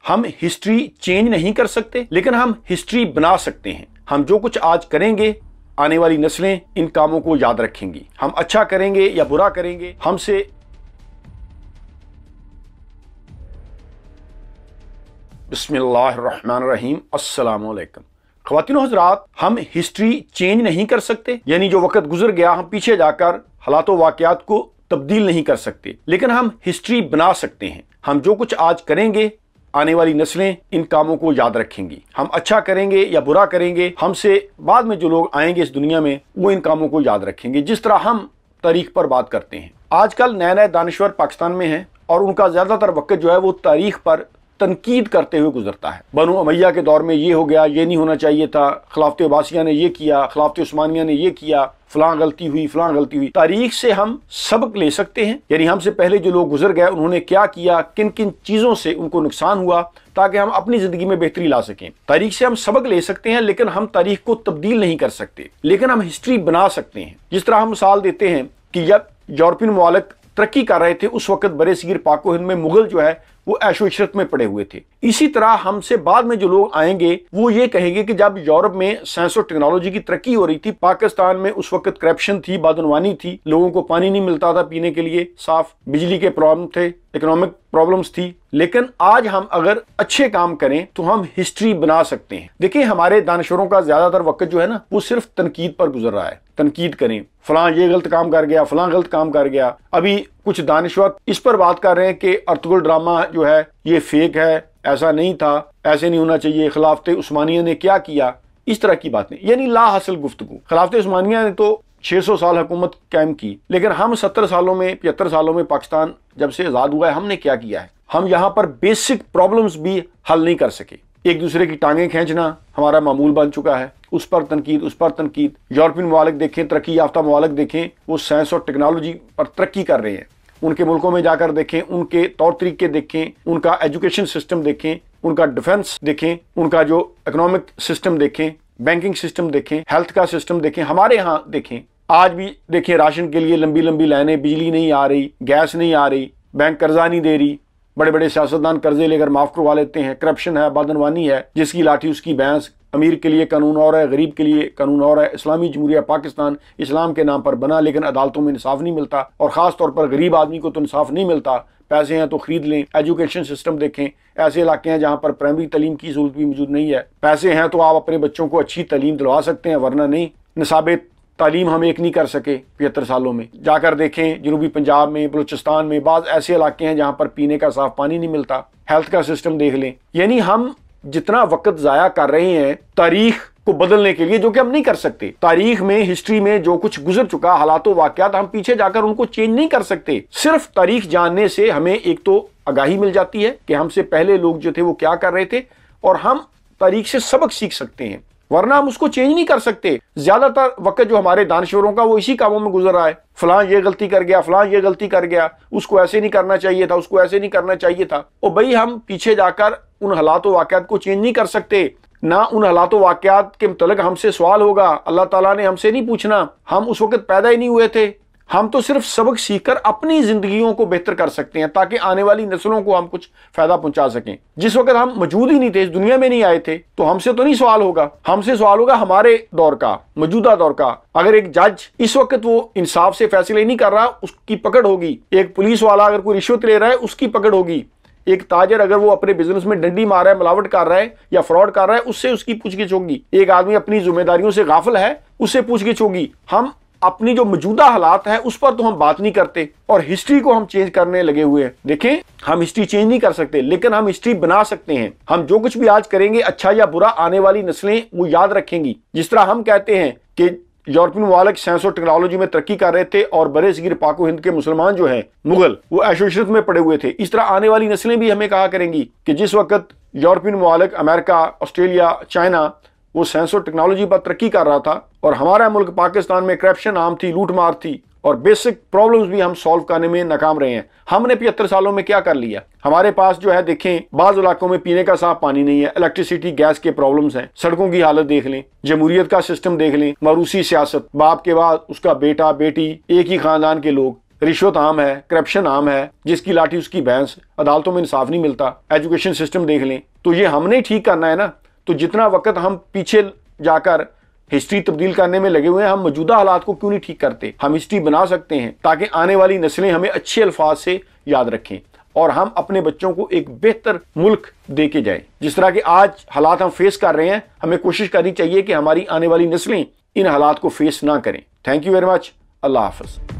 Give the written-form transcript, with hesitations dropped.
हम history change नहीं कर सकते, लेकिन हम हिस्ट्री बना सकते हैं। हम जो कुछ आज करेंगे आने वाली नस्लें इन कामों को याद रखेंगी। हम अच्छा करेंगे या बुरा करेंगे, हमसे बिस्मिल्लाहिर्रहमानिर्रहीम, अस्सलाम वालेकुम। ख्वातीनो हज़रात, हम हिस्ट्री चेंज नहीं कर सकते, यानी जो वक्त गुजर गया हम पीछे जाकर हालातों वाक़यात को तब्दील नहीं कर सकते, लेकिन हम हिस्ट्री बना सकते हैं। हम जो कुछ आज करेंगे आने वाली नस्लें इन कामों को याद रखेंगी। हम अच्छा करेंगे या बुरा करेंगे, हमसे बाद में जो लोग आएंगे इस दुनिया में वो इन कामों को याद रखेंगे। जिस तरह हम तारीख पर बात करते हैं, आजकल नए नए दानिश्वर पाकिस्तान में हैं और उनका ज़्यादातर वक्त जो है वो तारीख पर तनकीद करते हुए गुजरता है। बनु उमैया के दौर में ये हो गया, ये नहीं होना चाहिए था, खिलाफत अब्बासिया ने ये किया, खिलाफत उस्मानिया ने ये किया, फलां गलती हुई, फलां गलती हुई। तारीख से हम सबक ले सकते हैं, यानी हमसे पहले जो लोग गुजर गए उन्होंने क्या किया, किन किन चीज़ों से उनको नुकसान हुआ, ताकि हम अपनी ज़िंदगी में बेहतरी ला सकें। तारीख से हम सबक ले सकते हैं, लेकिन हम तारीख को तब्दील नहीं कर सकते, लेकिन हम हिस्ट्री बना सकते हैं। जिस तरह हम मिसाल देते हैं कि जब यूरोपियन मुमालिक तरक्की कर रहे थे उस वक्त बरे सगीर पाक हिंद में मुगल जो है वो ऐशो इशरत में पड़े हुए थे। इसी तरह हमसे बाद में जो लोग आएंगे वो ये कहेंगे कि जब यूरोप में साइंस और टेक्नोलॉजी की तरक्की हो रही थी, पाकिस्तान में उस वक्त करप्शन थी, बदनवानी थी, लोगों को पानी नहीं मिलता था पीने के लिए, साफ बिजली के प्रॉब्लम थे, इकोनॉमिक प्रॉब्लम्स थी। लेकिन आज हम अगर अच्छे काम करें तो हम हिस्ट्री बना सकते हैं। देखिए, हमारे दानश्वरों का ज्यादातर वक्त जो है ना वो सिर्फ तनकीद पर गुजर रहा है। तनकीद करें, फलां ये गलत काम कर गया, फलां गलत काम कर गया। अभी कुछ दानिश्वर इस पर बात कर रहे हैं कि अर्तुगरुल ड्रामा जो है ये फेक है, ऐसा नहीं था, ऐसे नहीं होना चाहिए, खिलाफत उस्मानिया ने क्या किया, इस तरह की बातें, यानी ला हासिल गुफ्तगू। खिलाफत उस्मानिया ने तो 600 साल हुकूमत कायम की, लेकिन हम 70 सालों में 75 सालों में पाकिस्तान जब से आज़ाद हुआ है हमने क्या किया है? हम यहाँ पर बेसिक प्रॉब्लम्स भी हल नहीं कर सके। एक दूसरे की टांगें खींचना हमारा मामूल बन चुका है, उस पर तनकीद, उस पर तनकीद। यूरोपियन मुमालिक देखें, तरक्की याफ्ता मुमालिक देखें, वो साइंस और टेक्नोलॉजी पर तरक्की कर रहे हैं। उनके मुल्कों में जाकर देखें, उनके तौर तरीके देखें, उनका एजुकेशन सिस्टम देखें, उनका डिफेंस देखें, उनका जो इकोनॉमिक सिस्टम देखें, बैंकिंग सिस्टम देखें, हेल्थ का सिस्टम देखें। हमारे यहाँ देखें, आज भी देखें, राशन के लिए लंबी लंबी लाइनें, बिजली नहीं आ रही, गैस नहीं आ रही, बैंक कर्जा नहीं दे रही, बड़े बड़े सियासतदान कर्जे लेकर माफ करवा लेते हैं, करप्शन है, बदनवानी है, जिसकी लाठी उसकी भैंस। अमीर के लिए कानून और है, गरीब के लिए कानून और है। इस्लामी जमहूरिया पाकिस्तान इस्लाम के नाम पर बना, लेकिन अदालतों में इंसाफ नहीं मिलता, और ख़ास तौर पर गरीब आदमी को तो इंसाफ नहीं मिलता। पैसे हैं तो खरीद लें। एजुकेशन सिस्टम देखें, ऐसे इलाके हैं जहाँ पर प्राइमरी तालीम की सहूलत भी मौजूद नहीं है। पैसे हैं तो आप अपने बच्चों को अच्छी तालीम दिलवा सकते हैं, वरना नहीं। निसाब तालीम हम एक नहीं कर सके 75 सालों में। जाकर देखें, जनूबी पंजाब में, बलूचिस्तान में बाज़ ऐसे इलाके हैं जहाँ पर पीने का साफ पानी नहीं मिलता। हेल्थ का सिस्टम देख लें। यानी हम जितना वक्त ज़ाया कर रहे हैं तारीख को बदलने के लिए, जो कि हम नहीं कर सकते। तारीख में, हिस्ट्री में जो कुछ गुजर चुका हालातों वाक़यात, हम पीछे जाकर उनको चेंज नहीं कर सकते। सिर्फ तारीख जानने से हमें एक तो आगाही मिल जाती है कि हमसे पहले लोग जो थे वो क्या कर रहे थे, और हम तारीख से सबक सीख सकते हैं, वरना हम उसको चेंज नहीं कर सकते। ज्यादातर वक्त जो हमारे दानश्वरों का वो इसी कामों में गुजर रहा है। फलां ये गलती कर गया, फलां ये गलती कर गया, उसको ऐसे नहीं करना चाहिए था, उसको ऐसे नहीं करना चाहिए था। और भाई, हम पीछे जाकर उन हालातों वाक़यात को चेंज नहीं कर सकते। ना उन हालातों वाक़यात के मुतल्लिक़ हमसे सवाल होगा, अल्लाह ताला ने हमसे नहीं पूछना, हम उस वक्त पैदा ही नहीं हुए थे। हम तो सिर्फ सबक सीखकर अपनी जिंदगियों को बेहतर कर सकते हैं, ताकि आने वाली नस्लों को हम कुछ फायदा पहुंचा सकें। जिस वक्त हम मौजूद ही नहीं थे, इस दुनिया में नहीं आए थे, तो हमसे तो नहीं सवाल होगा। हमसे सवाल होगा हमारे दौर का, मौजूदा दौर का। अगर एक जज इस वक्त वो इंसाफ से फैसले नहीं कर रहा, उसकी पकड़ होगी। एक पुलिस वाला अगर कोई रिश्वत ले रहा है, उसकी पकड़ होगी। एक ताजर अगर वो अपने बिजनेस में डंडी मार रहा है, मिलावट कर रहा है या फ्रॉड कर रहा है, उससे उसकी पूछगिछ होगी। एक आदमी अपनी जिम्मेदारियों से गाफिल है, उससे पूछगिछ होगी। हम अपनी जो मौजूदा हालात है उस पर तो हम बात नहीं करते, और हिस्ट्री को हम चेंज करने लगे हुए हैं। देखें, हम हिस्ट्री चेंज नहीं कर सकते, लेकिन हम हिस्ट्री बना सकते हैं। हम जो कुछ भी आज करेंगे, अच्छा या बुरा, आने वाली नस्लें वो याद रखेंगी। जिस तरह हम कहते हैं कि यूरोपियन मुमालिक साइंस और टेक्नोलॉजी में तरक्की कर रहे थे, और बरे सगीर पाको हिंद के मुसलमान जो हैं मुगल, वो ऐशो इशरत में पड़े हुए थे। इस तरह आने वाली नस्लें भी हमें कहा करेंगी कि जिस वक्त यूरोपियन मुमालिक, अमेरिका, ऑस्ट्रेलिया, चाइना, वो साइंस और टेक्नोलॉजी पर तरक्की कर रहा था, और हमारा मुल्क पाकिस्तान में करप्शन आम थी, लूट मार थी, और बेसिक प्रॉब्लम्स भी हम सॉल्व करने में नाकाम रहे हैं। हमने 75 सालों में क्या कर लिया? हमारे पास जो है, देखें, बाज़ इलाकों में पीने का साफ पानी नहीं है, इलेक्ट्रिसिटी, गैस के प्रॉब्लम्स हैं, सड़कों की हालत देख लें, जमहूरियत का सिस्टम देख लें, मरूसी सियासत, बाप के बाद उसका बेटा बेटी, एक ही खानदान के लोग, रिश्वत आम है, करप्शन आम है, जिसकी लाठी उसकी भैंस, अदालतों में इंसाफ नहीं मिलता, एजुकेशन सिस्टम देख लें। तो ये हमने ठीक करना है ना। तो जितना वक्त हम पीछे जाकर हिस्ट्री तब्दील करने में लगे हुए हैं, हम मौजूदा हालात को क्यों नहीं ठीक करते। हम हिस्ट्री बना सकते हैं ताकि आने वाली नस्लें हमें अच्छे अल्फाज से याद रखें और हम अपने बच्चों को एक बेहतर मुल्क दे के जाएं। जिस तरह के आज हालात हम फेस कर रहे हैं, हमें कोशिश करनी चाहिए कि हमारी आने वाली नस्लें इन हालात को फेस ना करें। Thank you very much. Allah हाफ़िज़।